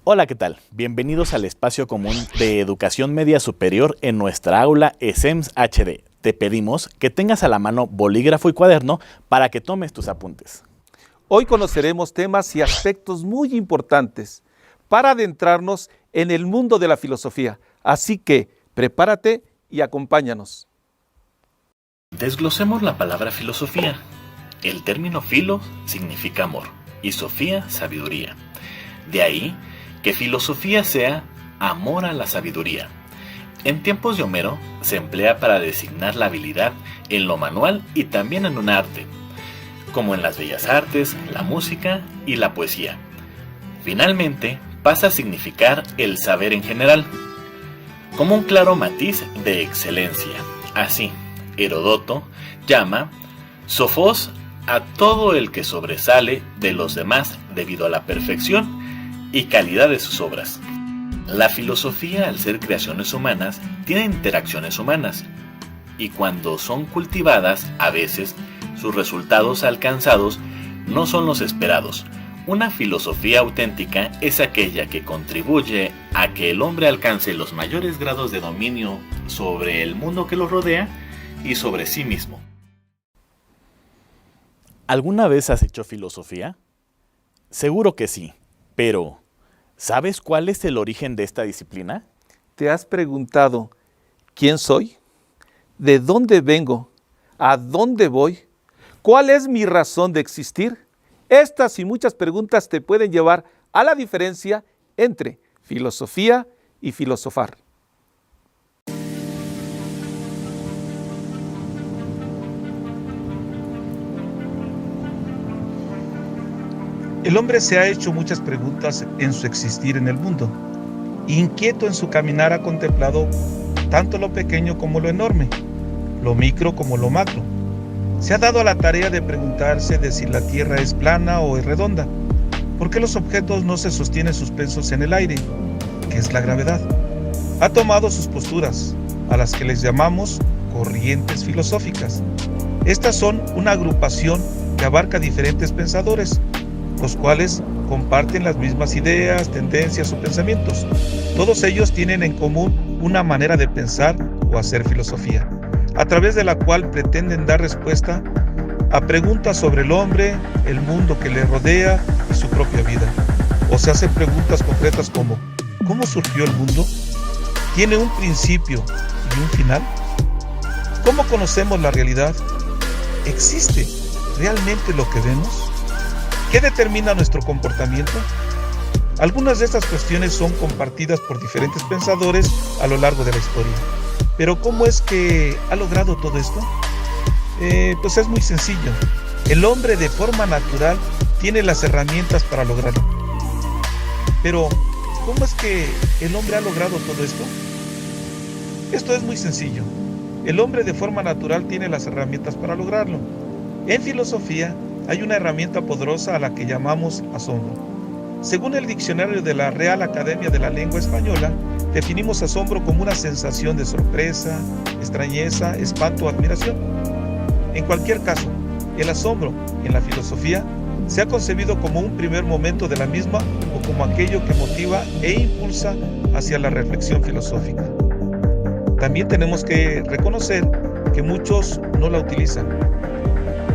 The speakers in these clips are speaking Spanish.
Hola, ¿qué tal? Bienvenidos al espacio común de educación media superior en nuestra aula ESEMS HD. Te pedimos que tengas a la mano bolígrafo y cuaderno para que tomes tus apuntes. Hoy conoceremos temas y aspectos muy importantes para adentrarnos en el mundo de la filosofía. Así que prepárate y acompáñanos. Desglosemos la palabra filosofía. El término filo significa amor y sofía, sabiduría. De ahí que filosofía sea amor a la sabiduría. En tiempos de Homero se emplea para designar la habilidad en lo manual y también en un arte, como en las bellas artes, la música y la poesía. Finalmente pasa a significar el saber en general, como un claro matiz de excelencia. Así, Heródoto llama sofos a todo el que sobresale de los demás debido a la perfección y calidad de sus obras. La filosofía, al ser creaciones humanas, tiene interacciones humanas, y cuando son cultivadas, a veces, sus resultados alcanzados no son los esperados. Una filosofía auténtica es aquella que contribuye a que el hombre alcance los mayores grados de dominio sobre el mundo que lo rodea y sobre sí mismo. ¿Alguna vez has hecho filosofía? Seguro que sí, pero ¿sabes cuál es el origen de esta disciplina? ¿Te has preguntado quién soy? ¿De dónde vengo? ¿A dónde voy? ¿Cuál es mi razón de existir? Estas y muchas preguntas te pueden llevar a la diferencia entre filosofía y filosofar. El hombre se ha hecho muchas preguntas en su existir en el mundo. Inquieto en su caminar ha contemplado tanto lo pequeño como lo enorme, lo micro como lo macro. Se ha dado a la tarea de preguntarse de si la Tierra es plana o es redonda, por qué los objetos no se sostienen suspensos en el aire, qué es la gravedad. Ha tomado sus posturas, a las que les llamamos corrientes filosóficas. Estas son una agrupación que abarca diferentes pensadores, los cuales comparten las mismas ideas, tendencias o pensamientos. Todos ellos tienen en común una manera de pensar o hacer filosofía, a través de la cual pretenden dar respuesta a preguntas sobre el hombre, el mundo que le rodea y su propia vida. O se hacen preguntas concretas como: ¿cómo surgió el mundo? ¿Tiene un principio y un final? ¿Cómo conocemos la realidad? ¿Existe realmente lo que vemos? ¿Qué determina nuestro comportamiento? Algunas de estas cuestiones son compartidas por diferentes pensadores a lo largo de la historia. Pero ¿cómo es que ha logrado todo esto? Pues es muy sencillo. El hombre de forma natural tiene las herramientas para lograrlo. Pero ¿cómo es que el hombre ha logrado todo esto? Esto es muy sencillo. El hombre de forma natural tiene las herramientas para lograrlo. En filosofía hay una herramienta poderosa a la que llamamos asombro. Según el diccionario de la Real Academia de la Lengua Española, definimos asombro como una sensación de sorpresa, extrañeza, espanto o admiración. En cualquier caso, el asombro en la filosofía se ha concebido como un primer momento de la misma o como aquello que motiva e impulsa hacia la reflexión filosófica. También tenemos que reconocer que muchos no la utilizan,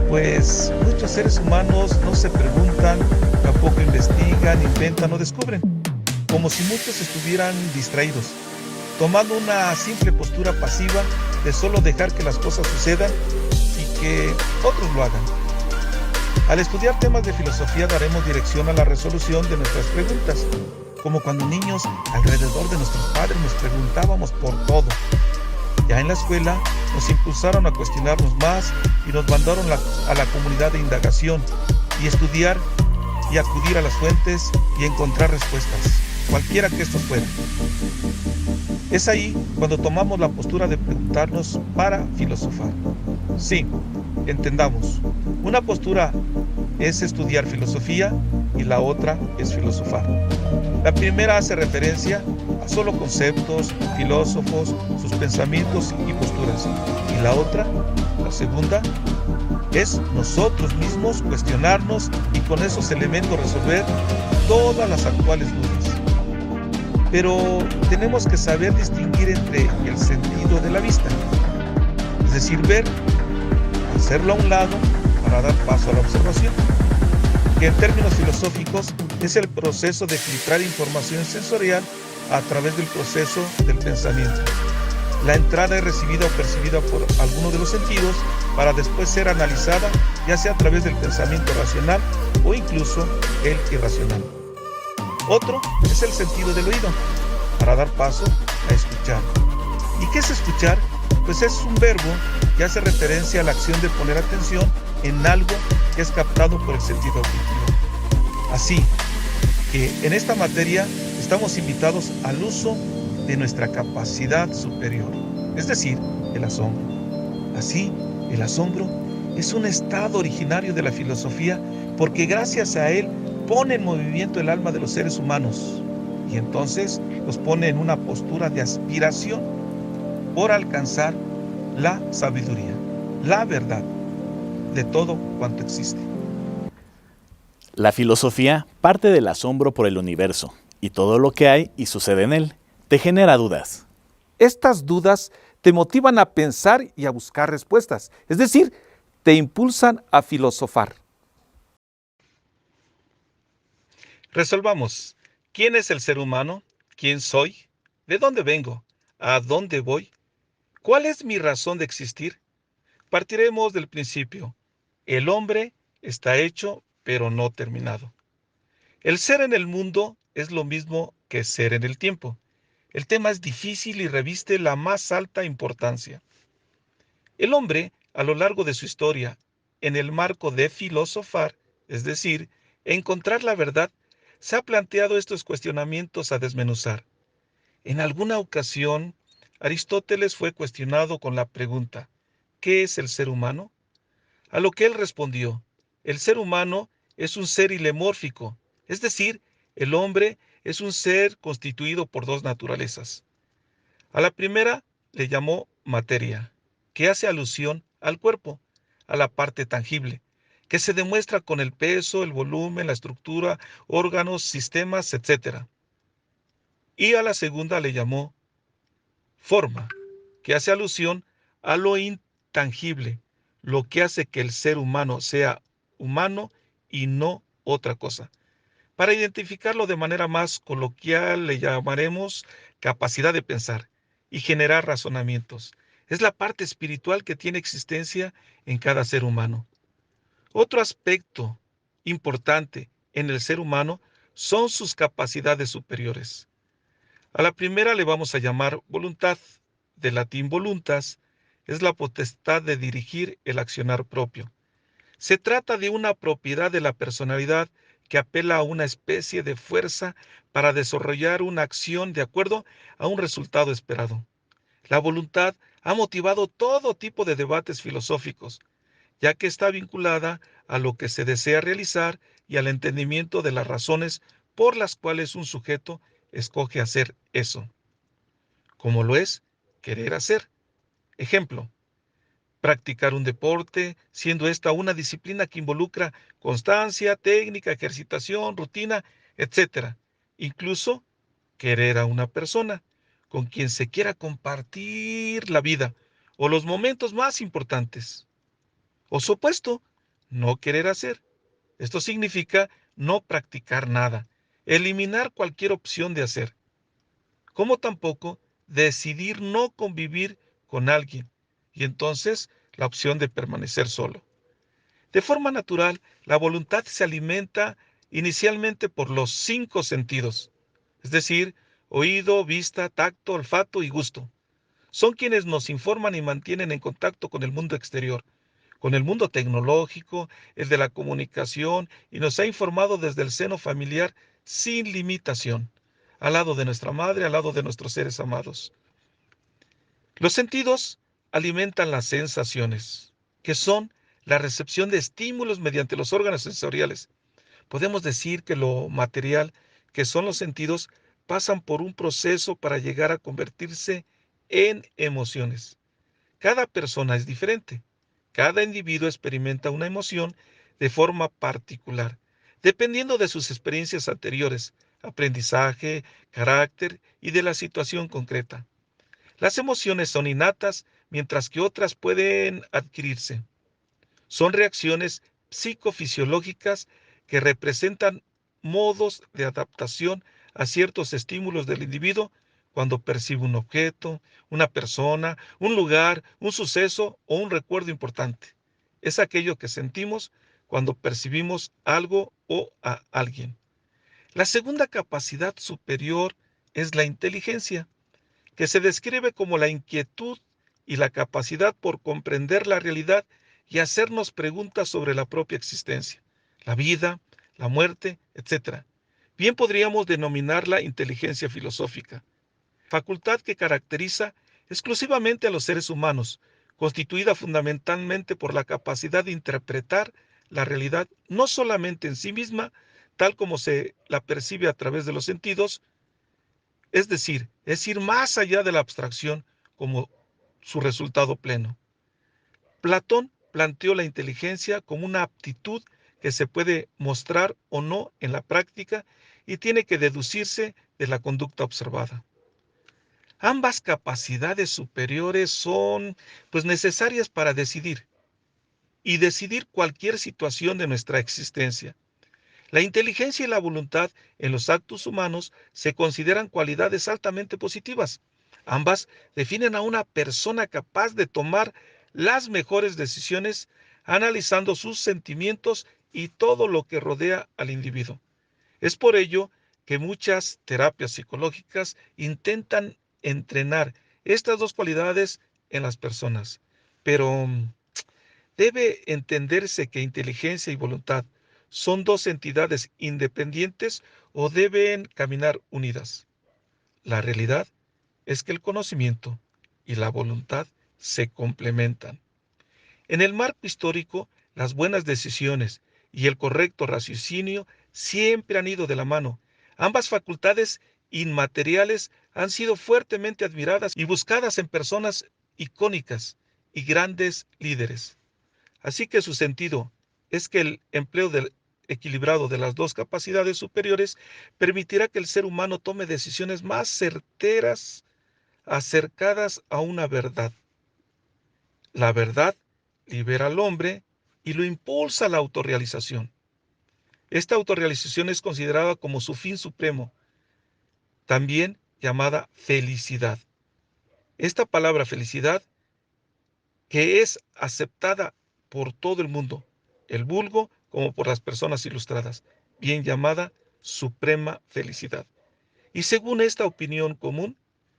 pues muchos seres humanos no se preguntan, tampoco investigan, inventan o descubren, como si muchos estuvieran distraídos, tomando una simple postura pasiva de solo dejar que las cosas sucedan y que otros lo hagan. Al estudiar temas de filosofía daremos dirección a la resolución de nuestras preguntas, como cuando niños alrededor de nuestros padres nos preguntábamos por todo. Ya en la escuela nos impulsaron a cuestionarnos más y nos mandaron a la comunidad de indagación y estudiar y acudir a las fuentes y encontrar respuestas, cualquiera que estos fueran. Es ahí cuando tomamos la postura de preguntarnos para filosofar. Sí, entendamos, una postura es estudiar filosofía y la otra es filosofar. La primera hace referencia a solo conceptos, filósofos, sus pensamientos y posturas. Y la otra, la segunda, es nosotros mismos cuestionarnos y con esos elementos resolver todas las actuales dudas. Pero tenemos que saber distinguir entre el sentido de la vista, es decir, ver, hacerlo a un lado para dar paso a la observación, que en términos filosóficos es el proceso de filtrar información sensorial a través del proceso del pensamiento. La entrada es recibida o percibida por alguno de los sentidos para después ser analizada, ya sea a través del pensamiento racional o incluso el irracional. Otro es el sentido del oído, para dar paso a escuchar. ¿Y qué es escuchar? Pues es un verbo que hace referencia a la acción de poner atención en algo que es captado por el sentido auditivo. Así que en esta materia estamos invitados al uso de nuestra capacidad superior, es decir, el asombro. Así, el asombro es un estado originario de la filosofía porque gracias a él pone en movimiento el alma de los seres humanos y entonces los pone en una postura de aspiración por alcanzar la sabiduría, la verdad de todo cuanto existe. La filosofía parte del asombro por el universo y todo lo que hay y sucede en él. Te genera dudas. Estas dudas te motivan a pensar y a buscar respuestas, es decir, te impulsan a filosofar. Resolvamos. ¿Quién es el ser humano? ¿Quién soy? ¿De dónde vengo? ¿A dónde voy? ¿Cuál es mi razón de existir? Partiremos del principio. El hombre está hecho, pero no terminado. El ser en el mundo es lo mismo que ser en el tiempo. El tema es difícil y reviste la más alta importancia. El hombre, a lo largo de su historia, en el marco de filosofar, es decir, encontrar la verdad, se ha planteado estos cuestionamientos a desmenuzar. En alguna ocasión, Aristóteles fue cuestionado con la pregunta, ¿qué es el ser humano? A lo que él respondió, el ser humano es un ser ilemórfico, es decir, el hombre es un ser constituido por dos naturalezas. A la primera le llamó materia, que hace alusión al cuerpo, a la parte tangible, que se demuestra con el peso, el volumen, la estructura, órganos, sistemas, etc. Y a la segunda le llamó forma, que hace alusión a lo intangible, lo que hace que el ser humano sea humano y no otra cosa. Para identificarlo de manera más coloquial le llamaremos capacidad de pensar y generar razonamientos. Es la parte espiritual que tiene existencia en cada ser humano. Otro aspecto importante en el ser humano son sus capacidades superiores. A la primera le vamos a llamar voluntad, del latín voluntas, es la potestad de dirigir el accionar propio. Se trata de una propiedad de la personalidad que apela a una especie de fuerza para desarrollar una acción de acuerdo a un resultado esperado. La voluntad ha motivado todo tipo de debates filosóficos, ya que está vinculada a lo que se desea realizar y al entendimiento de las razones por las cuales un sujeto escoge hacer eso, como lo es querer hacer. Ejemplo, practicar un deporte, siendo esta una disciplina que involucra constancia, técnica, ejercitación, rutina, etc. Incluso querer a una persona con quien se quiera compartir la vida o los momentos más importantes. O su opuesto, no querer hacer. Esto significa no practicar nada, eliminar cualquier opción de hacer, como tampoco decidir no convivir con alguien y entonces la opción de permanecer solo. De forma natural, la voluntad se alimenta inicialmente por los 5 sentidos, es decir, oído, vista, tacto, olfato y gusto. Son quienes nos informan y mantienen en contacto con el mundo exterior, con el mundo tecnológico, el de la comunicación, y nos ha informado desde el seno familiar sin limitación, al lado de nuestra madre, al lado de nuestros seres amados. Los sentidos alimentan las sensaciones, que son la recepción de estímulos mediante los órganos sensoriales. Podemos decir que lo material, que son los sentidos, pasan por un proceso para llegar a convertirse en emociones. Cada persona es diferente. Cada individuo experimenta una emoción de forma particular, dependiendo de sus experiencias anteriores, aprendizaje, carácter y de la situación concreta. Las emociones son innatas, mientras que otras pueden adquirirse. Son reacciones psicofisiológicas que representan modos de adaptación a ciertos estímulos del individuo cuando percibe un objeto, una persona, un lugar, un suceso o un recuerdo importante. Es aquello que sentimos cuando percibimos algo o a alguien. La segunda capacidad superior es la inteligencia, que se describe como la inquietud y la capacidad por comprender la realidad y hacernos preguntas sobre la propia existencia, la vida, la muerte, etc. Bien podríamos denominarla inteligencia filosófica, facultad que caracteriza exclusivamente a los seres humanos, constituida fundamentalmente por la capacidad de interpretar la realidad no solamente en sí misma, tal como se la percibe a través de los sentidos, es decir, es ir más allá de la abstracción como su resultado pleno. Platón planteó la inteligencia como una aptitud que se puede mostrar o no en la práctica y tiene que deducirse de la conducta observada. Ambas capacidades superiores son necesarias para decidir y decidir cualquier situación de nuestra existencia. La inteligencia y la voluntad en los actos humanos se consideran cualidades altamente positivas. Ambas definen a una persona capaz de tomar las mejores decisiones analizando sus sentimientos y todo lo que rodea al individuo. Es por ello que muchas terapias psicológicas intentan entrenar estas dos cualidades en las personas. Pero debe entenderse que inteligencia y voluntad son dos entidades independientes o deben caminar unidas. La realidad es que el conocimiento y la voluntad se complementan. En el marco histórico, las buenas decisiones y el correcto raciocinio siempre han ido de la mano. Ambas facultades inmateriales han sido fuertemente admiradas y buscadas en personas icónicas y grandes líderes. Así que su sentido es que el empleo equilibrado de las dos capacidades superiores permitirá que el ser humano tome decisiones más certeras, acercadas a una verdad. La verdad libera al hombre y lo impulsa a la autorrealización. Esta autorrealización es considerada como su fin supremo, también llamada felicidad. Esta palabra felicidad, que es aceptada por todo el mundo, el vulgo como por las personas ilustradas, bien llamada suprema felicidad. Y según esta opinión común,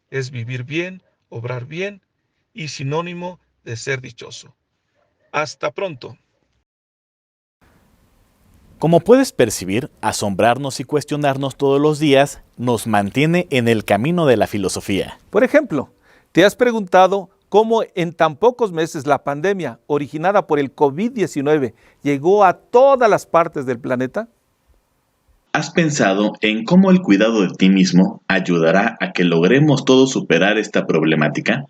es vivir bien, obrar bien y sinónimo de ser dichoso. Hasta pronto. Como puedes percibir, asombrarnos y cuestionarnos todos los días nos mantiene en el camino de la filosofía. Por ejemplo, ¿te has preguntado cómo en tan pocos meses la pandemia originada por el COVID-19 llegó a todas las partes del planeta? ¿Has pensado en cómo el cuidado de ti mismo ayudará a que logremos todos superar esta problemática?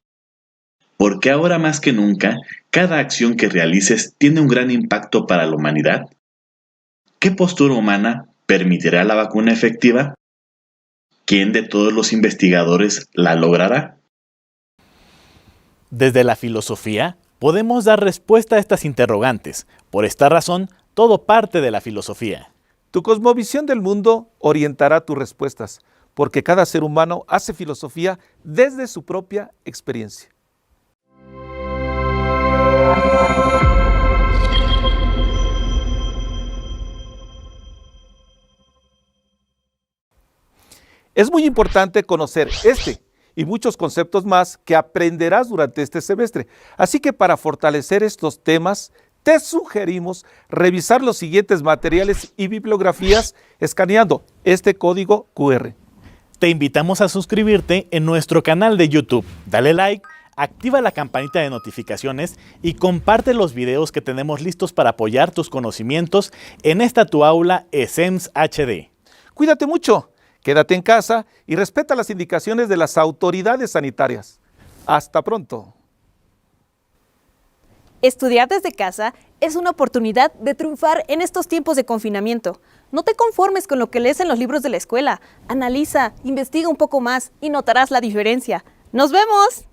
Porque ahora más que nunca, cada acción que realices tiene un gran impacto para la humanidad. ¿Qué postura humana permitirá la vacuna efectiva? ¿Quién de todos los investigadores la logrará? Desde la filosofía, podemos dar respuesta a estas interrogantes. Por esta razón, todo parte de la filosofía. Tu cosmovisión del mundo orientará tus respuestas, porque cada ser humano hace filosofía desde su propia experiencia. Es muy importante conocer este y muchos conceptos más que aprenderás durante este semestre. Así que para fortalecer estos temas, te sugerimos revisar los siguientes materiales y bibliografías escaneando este código QR. Te invitamos a suscribirte en nuestro canal de YouTube. Dale like, activa la campanita de notificaciones y comparte los videos que tenemos listos para apoyar tus conocimientos en esta tu aula ESEMS HD. Cuídate mucho, quédate en casa y respeta las indicaciones de las autoridades sanitarias. Hasta pronto. Estudiar desde casa es una oportunidad de triunfar en estos tiempos de confinamiento. No te conformes con lo que lees en los libros de la escuela. Analiza, investiga un poco más y notarás la diferencia. ¡Nos vemos!